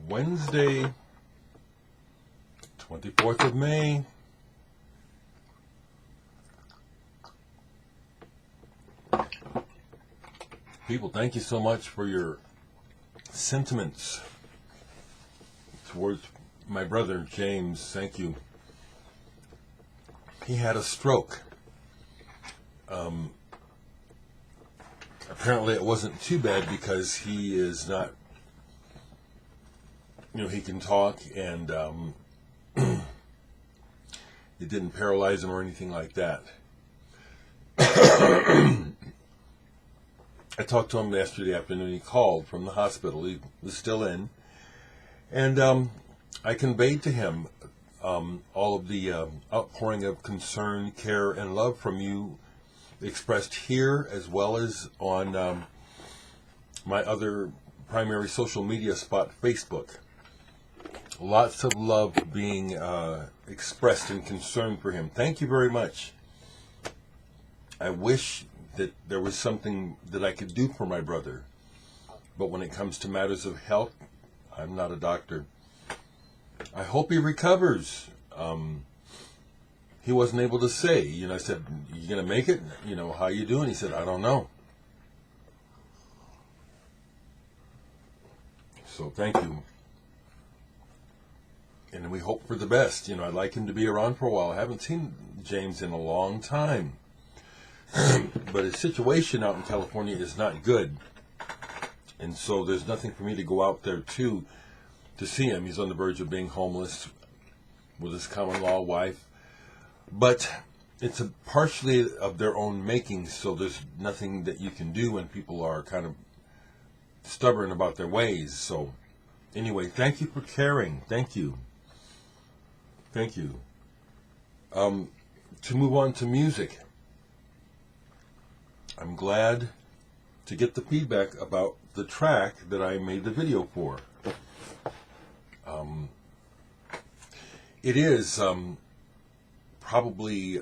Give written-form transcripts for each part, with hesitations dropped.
Wednesday, 24th of May. People, thank you so much for your sentiments towards my brother, James. Thank you. He had a stroke. Apparently it wasn't too bad because he is not, he can talk, and it didn't paralyze him or anything like that. I talked to him yesterday afternoon. He called from the hospital. He was still in. And I conveyed to him all of the outpouring of concern, care, and love from you expressed here as well as on my other primary social media spot, Facebook. Lots of love being expressed and concern for him. Thank you very much. I wish that there was something that I could do for my brother. But when it comes to matters of health, I'm not a doctor. I hope he recovers. He wasn't able to say. I said, "You gonna make it? How you doing?" He said, "I don't know." So thank you. And we hope for the best. I'd like him to be around for a while. I haven't seen James in a long time. But his situation out in California is not good. And so there's nothing for me to go out there to see him. He's on the verge of being homeless with his common law wife. But it's partially of their own making, so there's nothing that you can do when people are kind of stubborn about their ways. So anyway, thank you for caring. Thank you. Thank you. To move on to music, I'm glad to get the feedback about the track that I made the video for. It is probably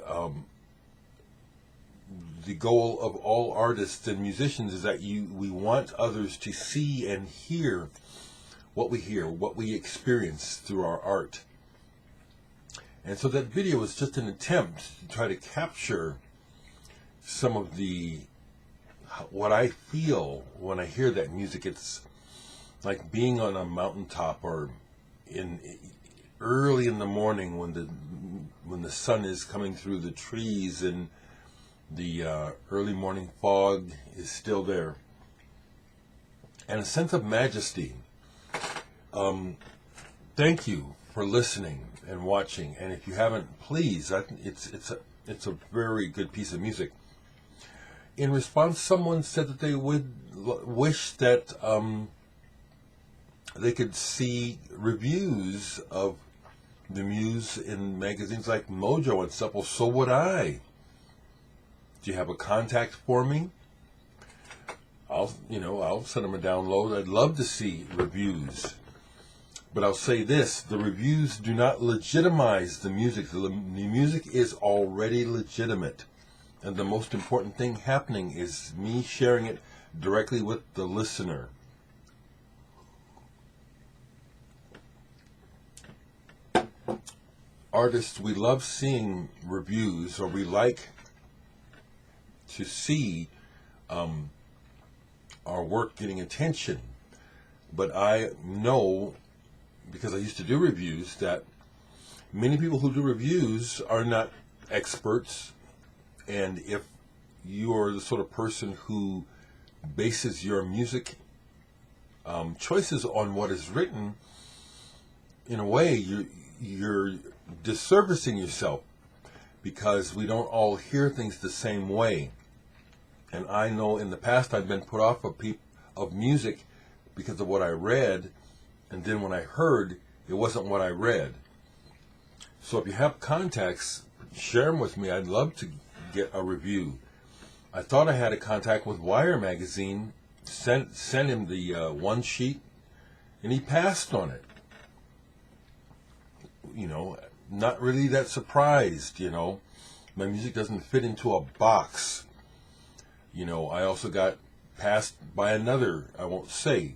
the goal of all artists and musicians is that we want others to see and hear, what we experience through our art. And so that video was just an attempt to try to capture some of what I feel when I hear that music. It's like being on a mountaintop or early in the morning when the sun is coming through the trees and the early morning fog is still there, and a sense of majesty. Thank you for listening and watching, and if you haven't, please. It's a very good piece of music. In response, someone said that they would wish that they could see reviews of the Muse in magazines like Mojo and stuff. Well, so would I. Do you have a contact for me? I'll send them a download. I'd love to see reviews. But I'll say this, the reviews do not legitimize the music. The music is already legitimate. And the most important thing happening is me sharing it directly with the listener. Artists, we love seeing reviews, or we like to see our work getting attention. But I know, because I used to do reviews, that many people who do reviews are not experts. And if you are the sort of person who bases your music choices on what is written, in a way, you're disservicing yourself, because we don't all hear things the same way. And I know in the past I've been put off of music because of what I read, and then when I heard, it wasn't what I read. So if you have contacts, share them with me. I'd love to get a review. I thought I had a contact with Wire magazine, sent him the one sheet, and he passed on it. Not really that surprised. My music doesn't fit into a box. I also got passed by another, I won't say,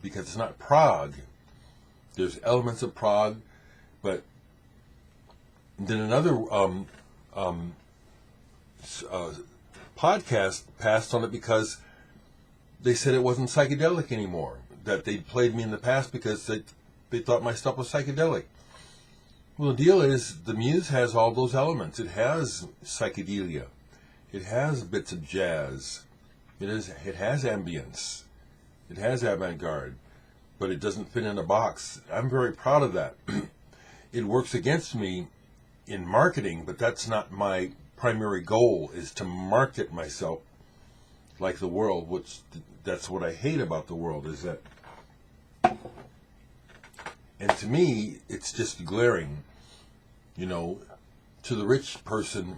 because it's not Prague. There's elements of prog, but then another podcast passed on it because they said it wasn't psychedelic anymore. That they played me in the past because they thought my stuff was psychedelic. Well, the deal is the Muse has all those elements. It has psychedelia. It has bits of jazz. It has ambience. It has avant-garde. But it doesn't fit in a box. I'm very proud of that. It works against me in marketing, but that's not my primary goal, is to market myself like the world, which that's what I hate about the world, is that, and to me, it's just glaring, to the rich person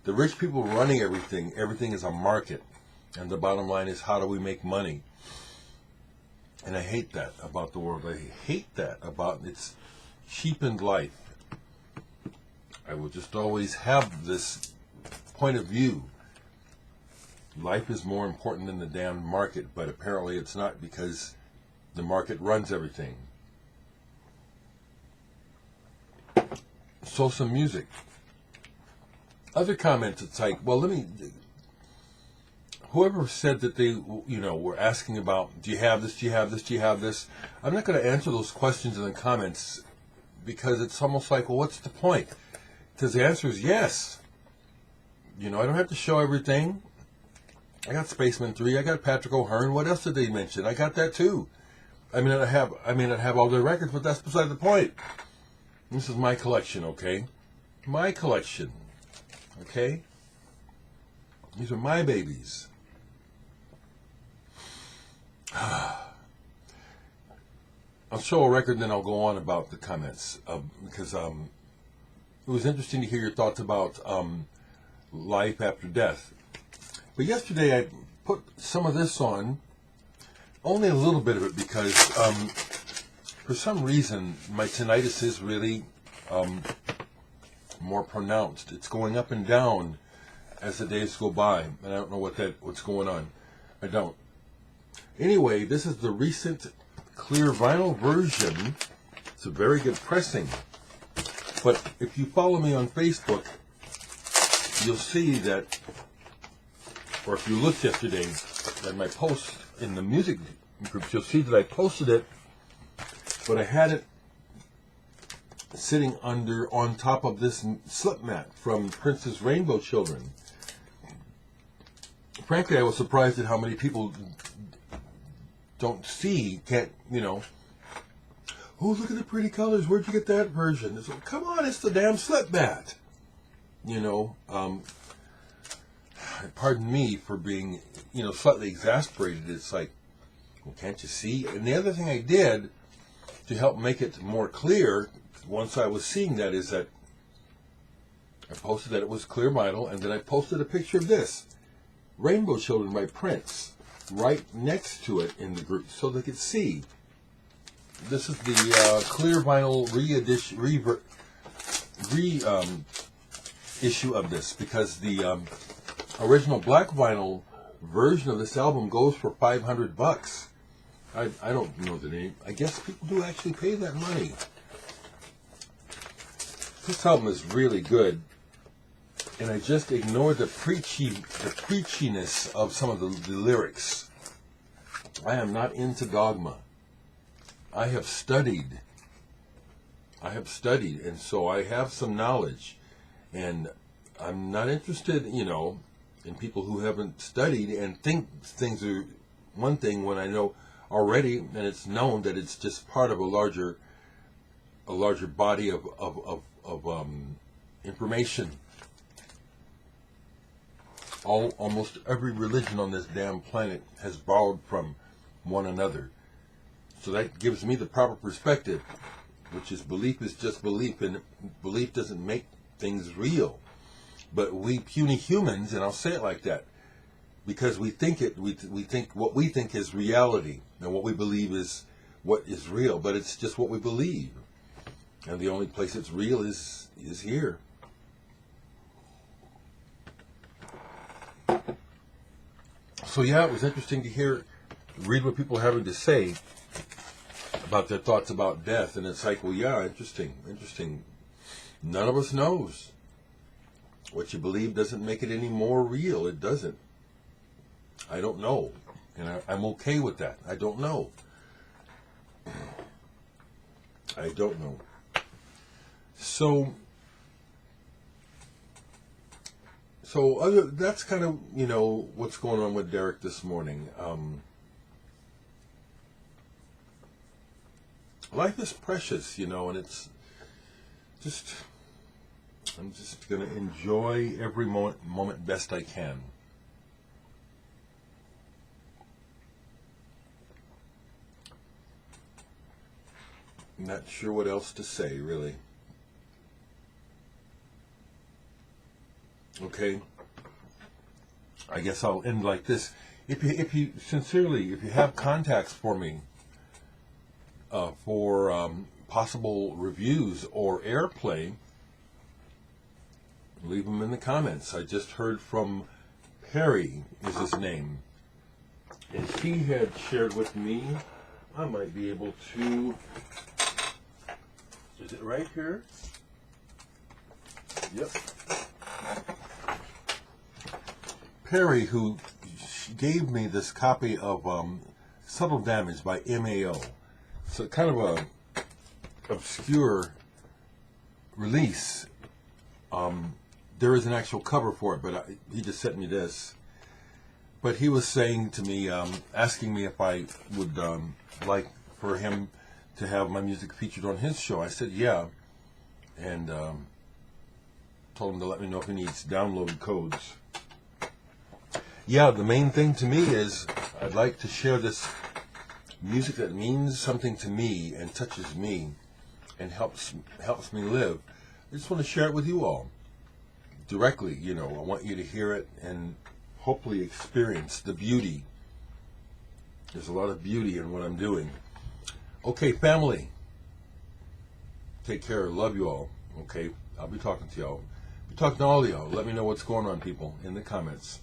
the rich people running everything is a market, and the bottom line is, how do we make money? And I hate that about the world. I hate that about its cheapened life. I will just always have this point of view. Life is more important than the damn market, but apparently it's not, because the market runs everything. So some music. Other comments, it's like, well, whoever said that they, were asking about, do you have this, do you have this, do you have this? I'm not going to answer those questions in the comments, because it's almost like, well, what's the point? Because the answer is yes. I don't have to show everything. I got Spaceman 3, I got Patrick O'Hearn. What else did they mention? I got that too. I have all their records, but that's beside the point. This is my collection, okay? My collection, okay? These are my babies. I'll show a record, and then I'll go on about the comments, because it was interesting to hear your thoughts about life after death. But yesterday I put some of this on, only a little bit of it, because for some reason my tinnitus is really more pronounced. It's going up and down as the days go by, and I don't know what's going on. I don't. Anyway, this is the recent clear vinyl version. It's a very good pressing. But if you follow me on Facebook, you'll see that, or if you looked yesterday at my post in the music groups, you'll see that I posted it, but I had it sitting on top of this slip mat from Prince's Rainbow Children. Frankly, I was surprised at how many people can't, oh, look at the pretty colors, where'd you get that version? It's like, come on, it's the damn slip mat. Pardon me for being, slightly exasperated. It's like, well, can't you see? And the other thing I did to help make it more clear, once I was seeing that, is that I posted that it was clear vinyl, and then I posted a picture of this, Rainbow Children by Prince, right next to it in the group, so they could see. This is the clear vinyl issue of this, because the original black vinyl version of this album goes for $500. I don't know the name. I guess people do actually pay that money. This album is really good, and I just ignored the preachiness of some of the lyrics. I am not into dogma. I have studied, and so I have some knowledge, and I'm not interested, in people who haven't studied and think things are one thing when I know already, and it's known that it's just part of a larger body of information. Almost every religion on this damn planet has borrowed from one another. So that gives me the proper perspective, which is belief is just belief, and belief doesn't make things real. But we puny humans, and I'll say it like that, because we think what we think is reality, and what we believe is what is real, but it's just what we believe. And the only place it's real is here. So yeah, it was interesting to read what people are having to say about their thoughts about death, and it's like, well, yeah, interesting. None of us knows. What you believe doesn't make it any more real. It doesn't. I don't know, and I'm okay with that. I don't know. I don't know. So that's kind of, what's going on with Dereck this morning. Life is precious, and it's just, I'm just going to enjoy every moment best I can. Not sure what else to say, really. Okay, I guess I'll end like this. If you sincerely, if you have contacts for me, for possible reviews or airplay, leave them in the comments. I just heard from Perry, is his name, and he had shared with me. I might be able to. Is it right here? Yep. Perry, who gave me this copy of Subtle Damage by M.A.O. So kind of a obscure release. There is an actual cover for it, but he just sent me this. But he was saying to me, asking me if I would like for him to have my music featured on his show. I said, yeah. And told him to let me know if he needs download codes. Yeah, the main thing to me is I'd like to share this music that means something to me and touches me and helps me live. I just want to share it with you all directly. I want you to hear it and hopefully experience the beauty. There's a lot of beauty in what I'm doing. Okay, family. Take care. Love you all. Okay, I'll be talking to y'all. Be talking to all of y'all. Let me know what's going on, people, in the comments.